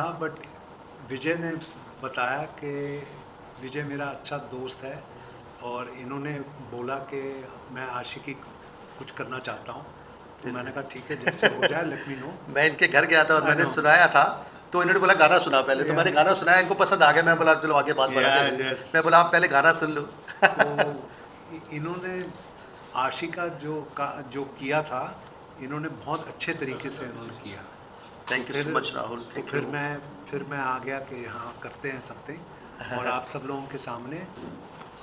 था, बट विजय ने बताया कि विजय मेरा अच्छा दोस्त है और इन्होंने बोला कि मैं आशिकी कुछ करना चाहता हूँ, तो मैंने कहा ठीक है, जैसे हो जाए लेट मी नो। मैं इनके घर गया था और I मैंने know. सुनाया था, तो इन्होंने बोला गाना सुना पहले। तो Yeah. मैंने गाना सुनाया, इनको पसंद आ गया। मैं बोला चलो आगे बात बढ़ाते Yeah, हैं। yes. मैं बोला आप पहले गाना सुन लो। तो इन्होंने आशिका जो किया था, इन्होंने बहुत अच्छे तरीके से इन्होंने किया। Thank you so much Rahul, तो थैंक फिर यू। मैं आ गया कि हाँ करते हैं समथिंग, और आप सब लोगों के सामने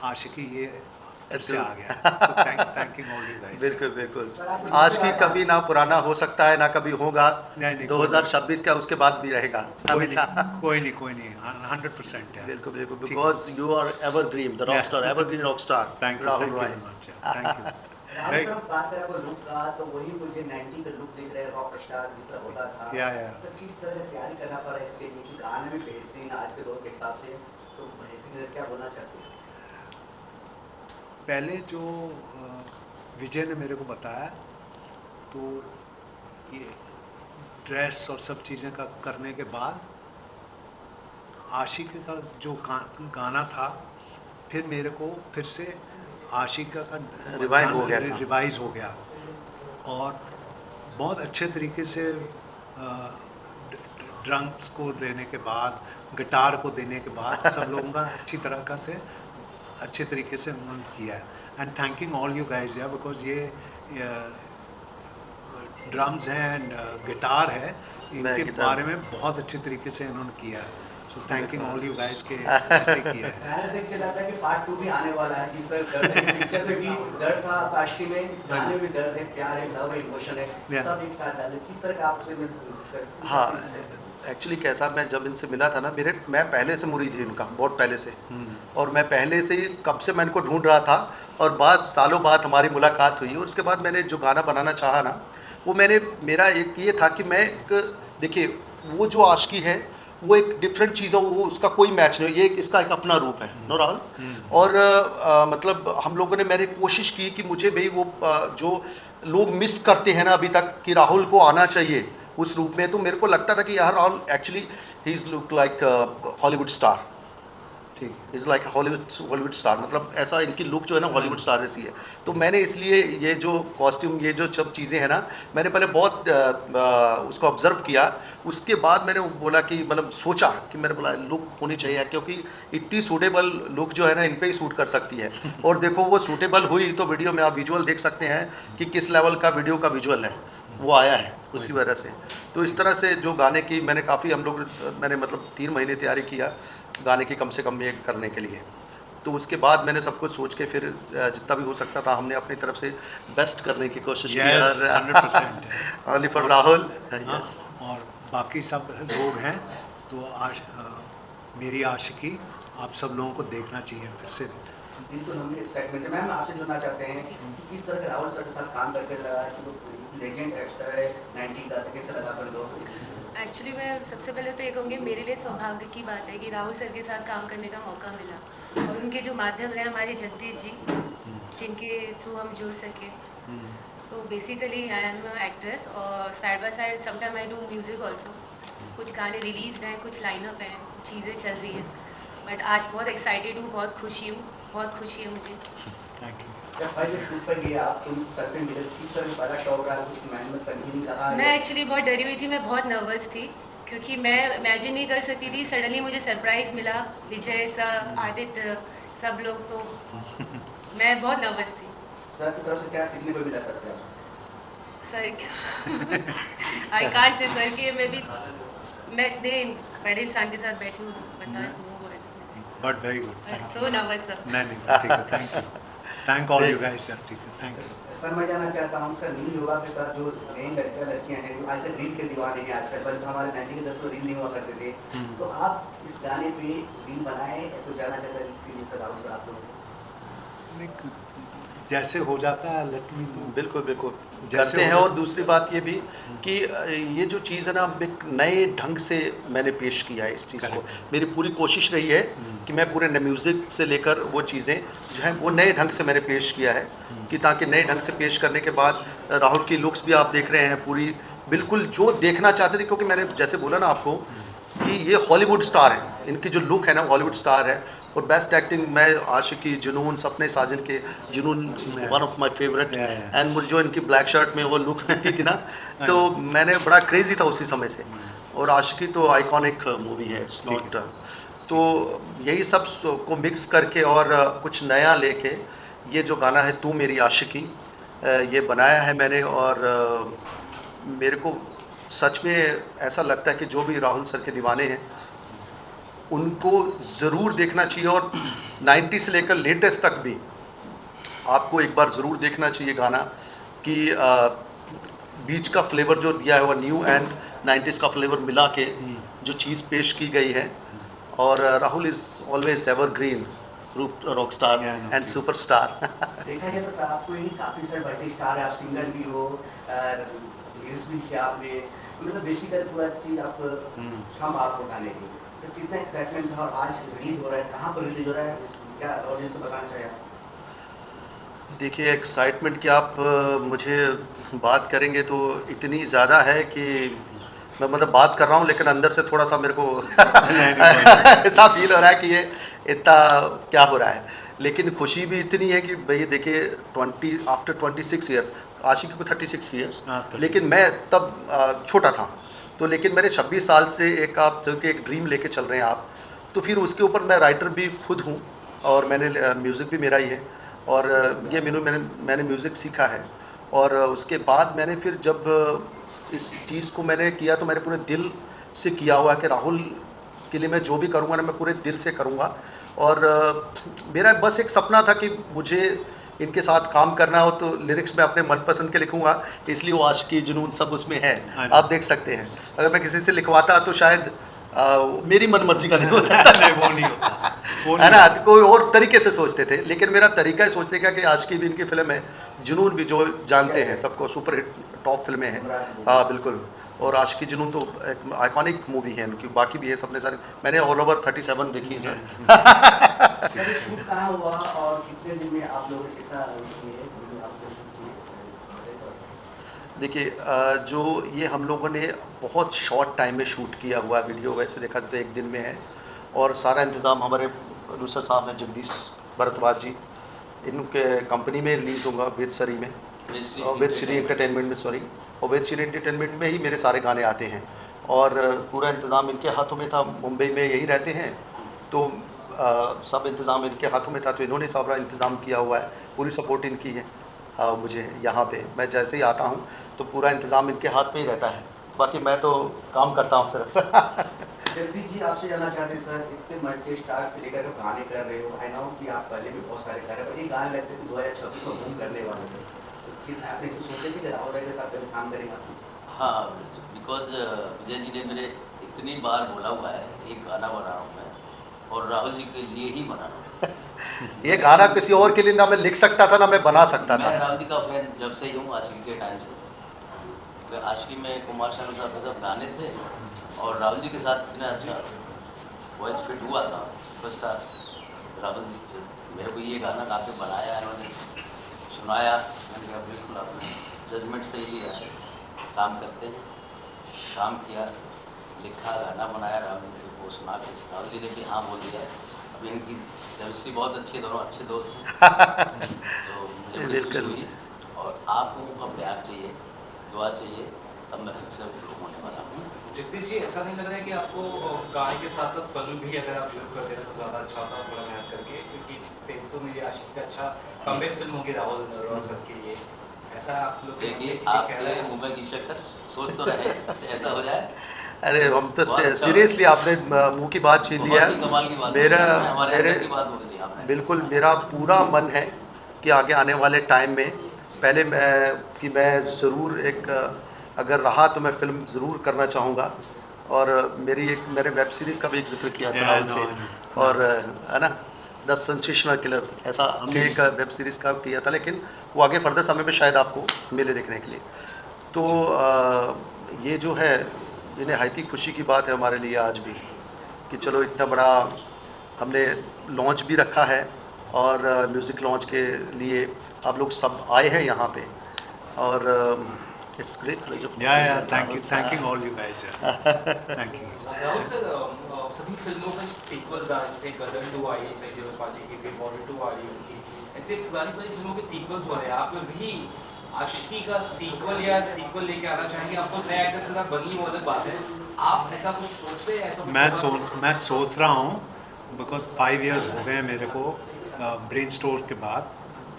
आशिकी ये फिर से आ गया। So thanking all you guys. बिल्कुल बिल्कुल। आज की कभी ना पुराना हो सकता है ना कभी होगा। नहीं, 2026 का उसके बाद भी रहेगा हमेशा। कोई नहीं 100% है। बिल्कुल बिल्कुल, because you are evergreen, the rock star, evergreen rock star Rahul Roy. Thank you. Rahul साहब, बात करें आपको लुक का, तो वही मुझे 90 का लुक दिख रहा है, रॉक स्टार जिस तरह होता था। या तो किस तरह से तैयारी करना पड़ा इसके लिए कि गाने में बेहतरीन आज के दौर के हिसाब से, तो बेहतरीन क्या बोलना चाहते हैं? पहले जो विजय ने मेरे को बताया, तो ये ड्रेस और सब चीज़ें का करने के बाद आशिका का जो गाना था, फिर मेरे को फिर से आशिका का रिवाइज हो गया और बहुत अच्छे तरीके से ड्रम्स को देने के बाद, गिटार को देने के बाद सब लोगों का अच्छे तरीके से उन्होंने किया है। And thanking all you guys या, बिकॉज ये ड्रम्स हैं एंड गिटार है, इनके बारे में बहुत अच्छे तरीके से इन्होंने किया है। सो थैंकिंग ऑल यू गाइज के ऐसे किया है। मैंने देख के लगता है कि पार्ट 2 भी आने वाला है। जिस तरह दर्द है, पिक्चर में भी दर्द था, आशिकी में, इस गाने में भी दर्द है, प्यार है, लव है, इमोशन है, सब एक साथ डाले। किस तरह का आपसे हाँ, एक्चुअली कैसा, मैं जब इनसे मिला था ना, मैं पहले से मुरीद ही इनका, बहुत पहले से। और मैं पहले से ही कब से मैं इनको ढूंढ रहा था, और सालों बाद हमारी मुलाकात हुई। और उसके बाद मैंने जो गाना बनाना चाहा ना, वो मेरा एक ये था कि मैं देखिए, वो जो आशिकी है वो एक डिफरेंट चीज़ है, वो उसका कोई मैच नहीं, ये इसका एक अपना रूप है। नो राहुल। और मतलब हम लोगों ने, मैंने कोशिश की कि मुझे भाई वो जो लोग मिस करते हैं ना अभी तक, कि राहुल को आना चाहिए उस रूप में। तो मेरे को लगता था कि यार Rahul actually he is look like Hollywood star, ठीक इज़ लाइक हॉलीवुड स्टार, मतलब ऐसा इनकी लुक जो है ना हॉलीवुड स्टार जैसी है। तो मैंने इसलिए ये जो कॉस्ट्यूम, ये जो सब चीज़ें हैं ना, मैंने पहले बहुत उसको ऑब्ज़र्व किया। उसके बाद मैंने बोला कि मतलब सोचा कि मैंने बोला लुक होनी चाहिए, क्योंकि इतनी सूटेबल लुक जो है ना इन पे ही सूट कर सकती है। और देखो वो सूटेबल हुई, तो वीडियो में आप विजुअल देख सकते हैं कि किस लेवल का वीडियो का विजुअल है वो आया है उसी वजह से। तो इस तरह से जो गाने की मैंने मैंने मतलब 3 महीने तैयारी किया गाने की, कम से कम एक करने के लिए। तो उसके बाद मैंने सब कुछ सोच के फिर जितना भी हो सकता था हमने अपनी तरफ से बेस्ट करने की कोशिश की। Yes, 100% only for Rahul. हाँ, और बाकी सब लोग हैं, तो मेरी आशिकी आप सब लोगों को देखना चाहिए फिर से। बिल्कुल, हम भी एक्साइटमेंट है। मैम, आपसे जुड़ना चाहते हैं कि किस तरह के राहुल सर के साथ काम करके लगा कि वो लेजेंड एक्टर है 90 का, तो कैसे लगा कर लोग? एक्चुअली मैं सबसे पहले तो ये कहूँगी, मेरे लिए सौभाग्य की बात है कि राहुल सर के साथ काम करने का मौका मिला, और उनके जो माध्यम है हमारे जगदीश जी, जिनके थ्रू हम जुड़ सके। तो बेसिकली आई एम एक्ट्रेस, और side by side sometime I do music also. कुछ गाने रिलीज हैं, कुछ लाइनअप हैं, चीज़ें चल रही हैं। बट आज बहुत एक्साइटेड हूँ, बहुत खुशी है मुझे। Thank you. जब भाई जो शूट पर गया, आप तुम सर से मिले, किस तरह का बड़ा शौक रहा, कुछ मेहनत करनी नहीं कहा? मैं एक्चुअली बहुत डरी हुई थी, मैं बहुत नर्वस थी, क्योंकि मैं इमेजिन नहीं कर सकती थी। सडनली मुझे सरप्राइज़ मिला, विजय सर, आदित्य, सब लोग, तो मैं बहुत नर्वस थी। सर की तरफ से क्या सीखने को मिला सर से आपको? Sir I can't say sir कि मैं इतने बड़े इंसान के साथ बैठी हूँ, बताएं वो but very good. So nervous sir. नहीं ठीक है, thank you, thank all you guys sir, ठीक है, थैंक यू। सर, मैं जानना चाहता हूँ सर, रील युवा के साथ जो नई लड़कियाँ हैं, जो आजकल रील के दीवाने हैं आजकल, पहले तो हमारे 90 के 10 में रील नहीं हुआ करते थे, तो आप इस गाने पे रील बनाए, तो जानना चाहता है सर राहुल सर आप लोग? जैसे हो जाता है लेट मी नो। बिल्कुल बिल्कुल करते हैं। और दूसरी बात ये भी कि ये जो चीज़ है ना, एक नए ढंग से मैंने पेश किया है इस चीज़ को। मेरी पूरी कोशिश रही है कि मैं पूरे म्यूज़िक से लेकर वो चीज़ें जो हैं वो नए ढंग से मैंने पेश किया है, कि ताकि नए ढंग से पेश करने के बाद राहुल की लुक्स भी आप देख रहे हैं पूरी बिल्कुल जो देखना चाहते थे। क्योंकि मैंने जैसे बोला ना आपको कि ये हॉलीवुड स्टार है, इनकी जो लुक है ना हॉलीवुड स्टार है। और बेस्ट एक्टिंग मैं आशिकी, जुनून, सपने साजन के जुनून one of my favourite. And मुझे जो इनकी ब्लैक शर्ट में वो लुक दिखती थी ना, तो मैंने बड़ा क्रेजी था उसी समय से। और आशिकी तो आइकॉनिक मूवी है, इट्स नॉट। तो यही सब को मिक्स करके और कुछ नया लेके ये जो गाना है तू मेरी आशिकी, ये बनाया है मैंने। और मेरे को सच में ऐसा लगता है कि जो भी राहुल सर के दीवाने हैं उनको ज़रूर देखना चाहिए। और 90 से लेकर लेटेस्ट तक भी आपको एक बार ज़रूर देखना चाहिए गाना, कि बीच का फ्लेवर जो दिया है वो न्यू एंड 90s का फ्लेवर मिला के जो चीज़ पेश की गई है। और Rahul is always evergreen rock star and superstar. देखा जाए तो सर आपको ही काफ़ी सारे बड़े स्टार है, आप सिंगर भी हो, रील्स भी किया आपने, मतलब बेसिकली पूरा चीज़ आप हम आप उठाने की, तो कितना एक्साइटमेंट था। और आज रिलीज हो रहा है, कहाँ पर रिलीज हो रहा है, क्या ऑडियंस को बताना चाहिए? देखिए एक्साइटमेंट की आप मुझे बात करेंगे तो इतनी ज़्यादा है कि मैं मतलब बात कर रहा हूँ लेकिन अंदर से थोड़ा सा मेरे को ऐसा फील हो रहा है कि ये इतना क्या हो रहा है। लेकिन खुशी भी इतनी है कि भाई देखिए आफ्टर 26 ईयर्स, आशिकी को 36 ईयर्स, लेकिन मैं तब छोटा था। तो लेकिन मेरे 26 साल से एक आप जो कि एक ड्रीम लेके चल रहे हैं आप, तो फिर उसके ऊपर मैं राइटर भी खुद हूँ और मैंने म्यूज़िक भी मेरा ही है। और ये मैंने म्यूज़िक सीखा है। और उसके बाद मैंने फिर जब इस चीज़ को मैंने किया तो मैंने पूरे दिल से किया हुआ है कि राहुल के लिए मैं जो भी करूँगा ना मैं पूरे दिल से करूँगा। और मेरा बस एक सपना था कि मुझे इनके साथ काम करना हो तो लिरिक्स में अपने मनपसंद के लिखूँगा, इसलिए वो आशिकी, जुनून सब उसमें है, आप देख सकते हैं। अगर मैं किसी से लिखवाता तो शायद मेरी मन मर्जी का नहीं हो सकता। नहीं, वो नहीं होता, है ना, तो कोई और तरीके से सोचते थे। लेकिन मेरा तरीका है सोचने का कि आशिकी भी इनकी फिल्म है, जुनून भी जो जानते हैं सबको सुपर हिट टॉप फिल्में हैं। हाँ बिल्कुल। और आशिकी जुनून तो एक आइकॉनिक मूवी है उनकी, बाकी भी है सबने सारे, मैंने ऑल ओवर 37 देखी है सर। शूट कहाँ हुआ और कितने दिन में आप लोगों ने कितना देखिए जो ये हम लोगों ने बहुत शॉर्ट टाइम में शूट किया हुआ वीडियो, वैसे देखा जाए तो एक दिन में है। और सारा इंतज़ाम हमारे प्रोड्यूसर साहब हैं जगदीश भरद्वाज जी, इनके कंपनी में रिलीज़ होगा वेद श्री में, वेद श्री एंटरटेनमेंट में, सॉरी, और वेद श्री एंटरटेनमेंट में ही मेरे सारे गाने आते हैं। और पूरा इंतज़ाम इनके हाथों में था, मुंबई में यही रहते हैं तो सब इंतज़ाम इनके हाथों में था। तो इन्होंने सारा इंतज़ाम किया हुआ है, पूरी सपोर्ट इनकी है मुझे यहाँ पे। मैं जैसे ही आता हूँ तो पूरा इंतज़ाम इनके हाथ में ही रहता है, बाकी मैं तो काम करता हूँ सिर्फ। जगदीश जी आपसे जानना चाहते हैं सर, इतने मल्टी स्टार पे लेकर गाने कर रहे हो, आई नो कि आप पहले भी बहुत सारे कर रहे हो, पर ये गाने लगते थे 2026 में बूम करने वाले थे, तो आपने इसे सोचे थे कि राहुल राय के साथ कभी काम करेगा? हाँ, बिकॉज विजय जी ने मेरे इतनी बार बोला हुआ है एक गाना बना रहा हूँ मैं, और राहुल जी के लिए ही बना रहा हूँ। ये गाना किसी और के लिए ना मैं लिख सकता था ना मैं बना सकता था। मैं राहुल जी का फैन जब से ही हूँ, आशिकी के टाइम से। आशिकी में कुमार शानू साहब के सब गाने थे और राहुल जी के साथ इतना अच्छा वॉइस फिट हुआ था। फर्स्ट राहुल जी मेरे को ये गाना गा के बनाया, इन्होंने सुनाया, मैंने कहा बिल्कुल आपने जजमेंट सही लिया है, काम करते हैं। काम किया, लिखा, गाना बनाया, राहुल जी से वो सुना के राहुल जी ने भी हाँ बोल दिया। अभी इनकी केमिस्ट्री बहुत अच्छी है, दोनों अच्छे दोस्त हैं। तो मुझे बड़ी खुशी हुई। और आप लोगों का प्यार चाहिए, दुआ चाहिए, तब मैं सक्सेसफुल होने वाला हूँ। जगदीश जी, ऐसा नहीं लग रहा है कि आपको गाने के साथ साथ फिल्म भी अगर आप शुरू कर दें तो ज़्यादा अच्छा होता, थोड़ा मेहनत करके, क्योंकि तो मेरी आशिकी का अच्छा कमबैक फिल्म होगी राहुल सर के लिए, ऐसा आप लोग देखिए आपके मुंह में की शक्कर सोच तो रहे ऐसा हो जाए। अरे हम तो सीरियसली आपने मुंह की बात छीन लिया है। मेरा बिल्कुल मेरा पूरा मन है कि आगे आने वाले टाइम में पहले मैं ज़रूर एक अगर रहा तो मैं फ़िल्म ज़रूर करना चाहूँगा। और मैंने वेब सीरीज़ का भी एक जिक्र किया था राहुल से, और है ना द सेंसेशनल किलर, ऐसा हमने एक वेब सीरीज़ का किया था, लेकिन वो आगे फर्दर समय में शायद आपको मिले देखने के लिए। तो ये जो है ये नहायती खुशी की बात है हमारे लिए आज भी कि चलो इतना बड़ा हमने लॉन्च भी रखा है, और म्यूज़िक लॉन्च के लिए आप लोग सब आए हैं यहाँ पे। और it's great pleasure. Yeah, thanking all you guys. Thank you. Rahul sir, सभी फिल्मों में सीक्वल्स आ रहे हैं, जैसे गदर 2 आई है फिरोज पाजी की, फिर बॉर्डर 2 आ रही है उनकी, ऐसे पुरानी पुरानी फिल्मों के सीक्वल्स हो रहे हैं। आप भी आशिकी का सीक्वल या सीक्वल लेके आना चाहेंगे? आपको नए एक्टर्स के साथ बदली वो अलग बात है, आप ऐसा कुछ सोचते हैं? ऐसा कुछ मैं सोच रहा हूँ, बिकॉज 5 years हो गए मेरे को ब्रेन स्टोर के बाद,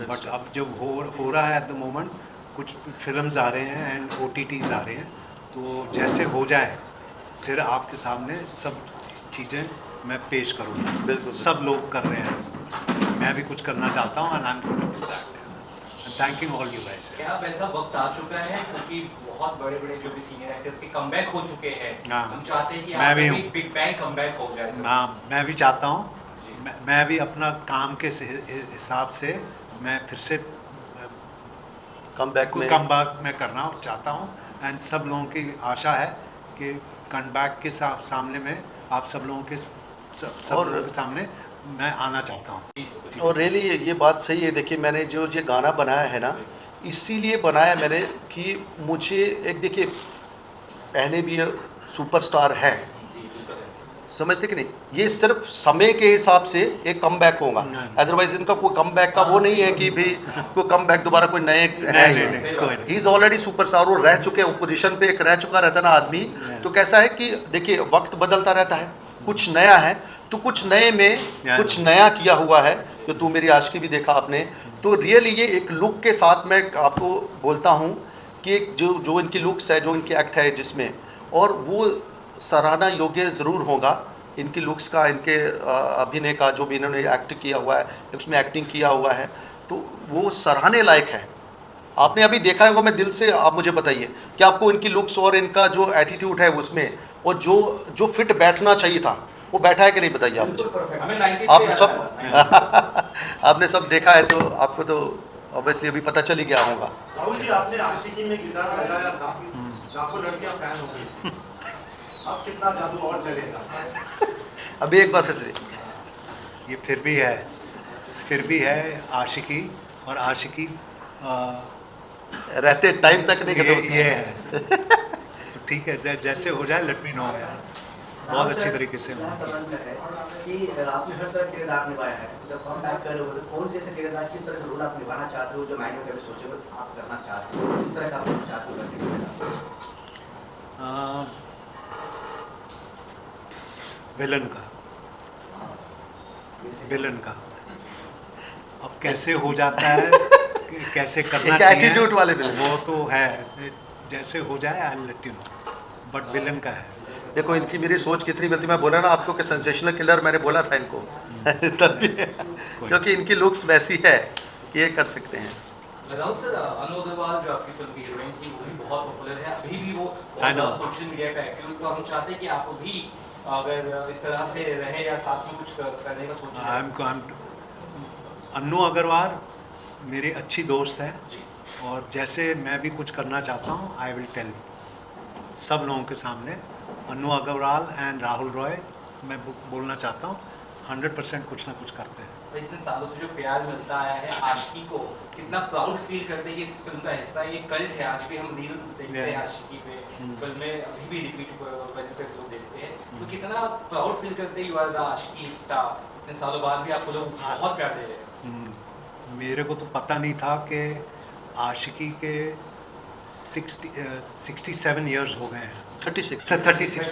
बट अब जब हो रहा है एट द मोमेंट, कुछ फिल्म्स आ रहे हैं एंड OTTs आ रहे हैं, तो जैसे हो जाए फिर आपके सामने सब चीज़ें मैं पेश करूँगा। बिल्कुल। सब लोग कर रहे हैं, मैं भी कुछ करना चाहता हूँ, and I am going to do that. Thanking all you guys. क्या अब ऐसा वक्त आ चुका है, क्योंकि बहुत बड़े बड़े जो भी सीनियर एक्टर्स के कमबैक हो चुके हैं, हाँ। हम चाहते हैं कि मैं भी आपका हूँ। बिग बैंग कमबैक हो जाए सर। हाँ, मैं भी चाहता हूँ, मैं भी अपना काम के हिसाब से मैं फिर से कम बैक में कम बैक मैं करना चाहता हूँ, एंड सब लोगों की आशा है कि कम बैक के सामने में आप सब लोगों के और- लोगों के सामने मैं आना चाहता हूँ। जी सर। और रियली ये बात सही है। देखिए, मैंने जो ये गाना बनाया है ना, इसीलिए बनाया मैंने कि मुझे एक, देखिए पहले भी ये सुपरस्टार है, जी बिल्कुल है। समझते कि नहीं, ये सिर्फ समय के हिसाब से एक कम बैक होगा, अदरवाइज इनका कोई कम बैक का वो नहीं है कि भी कोई कम बैक दोबारा कोई नए नहीं, कोई ही इज ऑलरेडी सुपरस्टार। वो रह चुके हैं पोजीशन पे, एक रह चुका रहता है ना आदमी। तो कैसा है कि देखिए वक्त बदलता रहता है, कुछ नया है तो कुछ नए में कुछ नया किया हुआ है। जो तू मेरी आशिकी भी देखा आपने, तो रियली ये एक लुक के साथ मैं आपको बोलता हूँ कि एक जो इनकी लुक्स है, जो इनकी एक्ट है जिसमें, और वो सराहना योग्य ज़रूर होगा इनकी लुक्स का, इनके अभिनय का, जो भी इन्होंने एक्ट किया हुआ है, उसमें एक्टिंग किया हुआ है, तो वो सराहने लायक है। आपने अभी देखा होगा, मैं दिल से, आप मुझे बताइए कि आपको इनकी लुक्स और इनका जो एटीट्यूड है उसमें, और जो फिट बैठना चाहिए था वो बैठा है कि नहीं, बताइए आप मुझे। हमें 90s आप से याद सब आया था। आपने सब देखा है, तो आपको तो ऑब्वियसली अभी पता चल ही गया होगा। राहुल जी, आपने आशिकी में गिटार बजाया था, लाखों लड़कियां फैन हो गई। अब कितना जादू और चलेगा? अभी एक बार फिर से ये फिर भी है आशिकी, और आशिकी रहते टाइम तक नहीं खत्म होती। ये है। तो ठीक है, जैसे हो जाए लेट मी नो यार, बहुत अच्छी तरीके से। मेरा संबंध है कि आपने हर तरह किरदार निभाया है, जब कम बैक कर रहे हो तो कौन से ऐसे किरदार, किस तरह का रोल आप निभाना चाहते हो, जो माइंड में कभी सोचे हो आप करना चाहते हो, किस तरह का आप चाहते हो करने विलन का अब कैसे हो जाता है, कैसे करना एक चाहिए, एटीट्यूड वाले villain। वो तो है, जैसे हो जाए I let you know, but villain का है। देखो इनकी मेरी सोच कितनी गलती, मैं बोला ना आपको कि सेंसेशनल किलर मैंने बोला था इनको तब भी, क्योंकि इनकी लुक्स वैसी है कि ये कर सकते हैं। राहुल सर, अनु अग्रवाल जो आपकी फिल्म की हीरोइन थी, वो भी बहुत पॉपुलर है, अभी भी वो I know। सोशल मीडिया पे एक्टिव, तो हम चाहते हैं कि आप भी अगर इस तरह से रहे या साथ में कुछ करने का सोचें। अन्नू अग्रवाल मेरी अच्छी दोस्त है, जी। और जैसे मैं भी कुछ करना चाहता हूँ आई विल टेल सब लोगों के सामने। अन्नू अग्रवाल एंड राहुल रॉय, मैं बोलना चाहता हूँ 100% कुछ ना कुछ करते हैं। और इतने सालों से जो प्यार मिलता आया है आशिकी को, कितना प्राउड फील करते हैं कि इस फिल्म का हिस्सा, ये कल्ट है, आज भी हम रील्स देखते हैं आशिकी पे, फिल्में अभी भी रिपीट करते लोग देखते हैं, तो कितना प्राउड फील करते हैं you are the Aashiqui star, इतने सालों बाद भी आपको लोग बहुत प्यार दे रहे हैं। मेरे को तो पता नहीं था कि आशिकी के 67 years हो गए हैं। 36 it's 36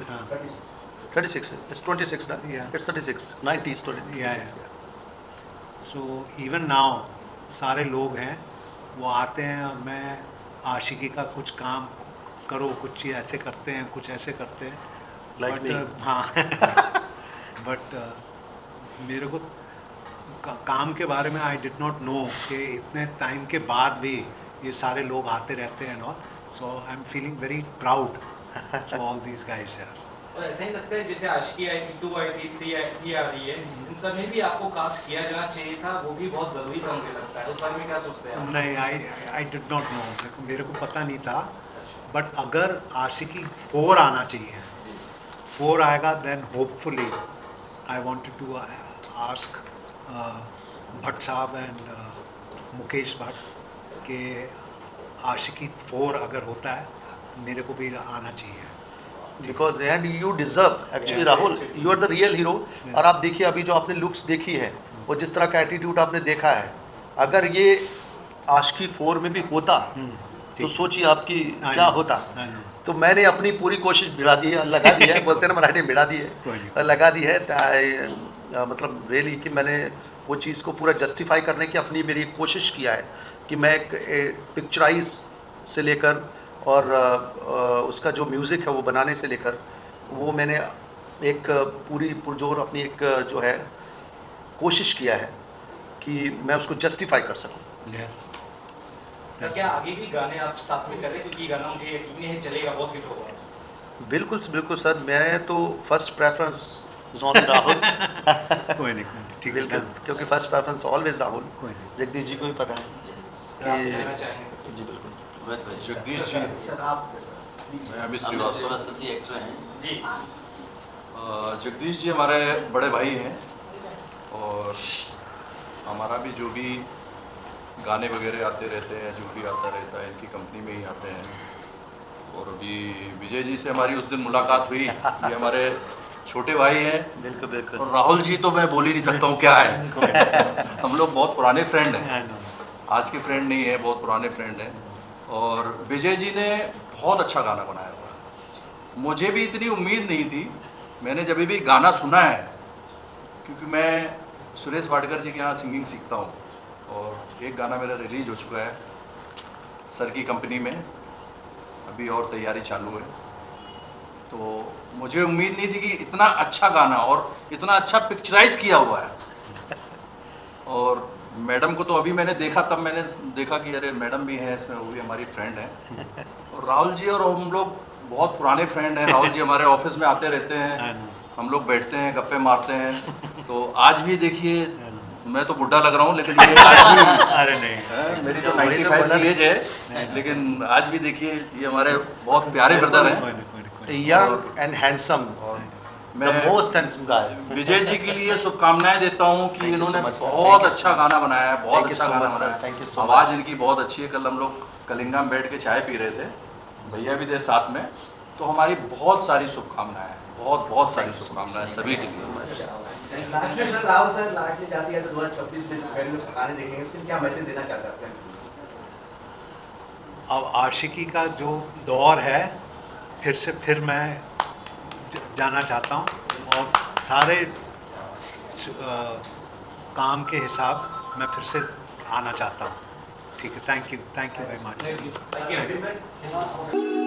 हाँ। 36 it's 26 ना, Yeah। it's 36 90 is 26 Yeah। So even now सारे लोग हैं, वो आते हैं और मैं आशिकी का कुछ काम करो, कुछ चीज़ ऐसे करते हैं, कुछ ऐसे करते हैं, Like me। हाँ बट मेरे को काम के बारे में आई डिड नॉट नो कि इतने टाइम के बाद भी ये सारे लोग आते रहते हैं और so I am feeling very proud to all these guys यार। और ऐसा ही लगता है जैसे आशिकी आई थी, 2 आई थी, 3 आ रही है, इन सब में भी आपको कास्ट किया जाना चाहिए था, वो भी बहुत ज़रूरी था मुझे लगता है, उस बारे में क्या सोचते हैं आप? नहीं, आई डिड नॉट नो, मेरे को पता नहीं था, बट अगर आशिकी 4 आना चाहिए, 4 आएगा then hopefully I wanted to ask Bhatt साहब एंड मुकेश भट्ट कि आशिकी 4 अगर होता है मेरे को भी आना चाहिए। Because and you deserve actually Rahul, you are the real hero. और आप देखिए अभी जो आपने लुक्स देखी है और जिस तरह का एटीट्यूड आपने देखा है, अगर ये आशिकी 4 में भी होता तो सोचिए आपकी क्या होता। तो मैंने अपनी पूरी कोशिश भिड़ा दी है, लगा दी है, बोलते हैं ना मराठी में, भिड़ा दी है, लगा दी है। मतलब रियली कि मैंने वो चीज़ को पूरा जस्टिफाई करने की अपनी मेरी कोशिश किया है कि मैं एक पिक्चराइज से लेकर और उसका जो म्यूज़िक है वो बनाने से लेकर वो मैंने एक पूरी पुरजोर अपनी एक जो है कोशिश किया है कि मैं उसको जस्टिफाई कर सकूं। तो क्या आगे भी गाने आप साथ में कर रहे हैं, क्योंकि ये गाना मुझे यकीन है चलेगा, बहुत हिट होगा। बिल्कुल बिल्कुल सर, मैं तो फर्स्ट प्रेफरेंस जॉन राहुल। कोई नहीं ठीक है। बिल्कुल, क्योंकि फर्स्ट प्रेफरेंस ऑलवेज राहुल। कोई नहीं। जगदीश जी को भी पता है क्या आप कहना चाहेंगे सर? जी बिल्कुल। जगदीश जी, सर आप मैं अभी अमित श्रीवास्तव। सरस्वती एक्टर हैं। जी। जगदीश जी हमारे बड़े भाई हैं और हमारा भी जो भी गाने वगैरह आते रहते हैं, जो भी आता रहता है इनकी कंपनी में ही आते हैं। और अभी विजय जी से हमारी उस दिन मुलाकात हुई, ये हमारे छोटे भाई हैं। बिल्कुल बिल्कुल। और राहुल जी तो मैं बोल ही नहीं सकता हूँ क्या है। हम लोग बहुत पुराने फ्रेंड हैं, आज के फ्रेंड नहीं है, बहुत पुराने फ्रेंड हैं। और विजय जी ने बहुत अच्छा गाना बनाया हुआ है। मुझे भी इतनी उम्मीद नहीं थी, मैंने जब भी गाना सुना है, क्योंकि मैं सुरेश वाडकर जी के यहाँ सिंगिंग सीखता हूँ और एक गाना मेरा रिलीज हो चुका है सर की कंपनी में, अभी और तैयारी चालू है। तो मुझे उम्मीद नहीं थी कि इतना अच्छा गाना और इतना अच्छा पिक्चराइज किया हुआ है। और मैडम को तो अभी मैंने देखा, तब मैंने देखा कि अरे मैडम भी हैं इसमें, वो भी हमारी फ्रेंड हैं। और राहुल जी और हम लोग बहुत पुराने फ्रेंड हैं। राहुल जी हमारे ऑफिस में आते रहते हैं, हम लोग बैठते हैं, गप्पे मारते हैं। तो आज भी देखिए, मैं तो बुढ़ा लग रहा हूँ लेकिन ये आज भी अरे नहीं, मेरी तो 95 की एज है, लेकिन आज भी देखिए ये हमारे बहुत प्यारे ब्रदर हैं। यंग एंड हैंडसम, द मैं most handsome guy. Vijay ji के लिए शुभकामनाएं देता हूँ कि Thank you इन्होंने so much, sir. बहुत Thank you, अच्छा गाना बनाया है, बहुत Thank you अच्छा so गाना much, sir. बनाया Thank you है। so आवाज़ much. इनकी बहुत अच्छी है। कल हम लोग कलिंगा में बैठ के चाय पी रहे थे, भैया भी थे साथ में। तो हमारी बहुत सारी शुभकामनाएं हैं, बहुत बहुत सारी शुभकामनाएं सभी के लिए। Lastly sir, Rahul sir, lastly जाती है 2026 में जो फिल्म गाने देखेंगे उसके लिए क्या मैसेज देना चाहते हैं फ्रेंड्स को? अब आशिकी का जो दौर है फिर मैं जाना चाहता हूँ और सारे काम के हिसाब मैं फिर से आना चाहता हूँ। ठीक है, thank you very much. Thank you.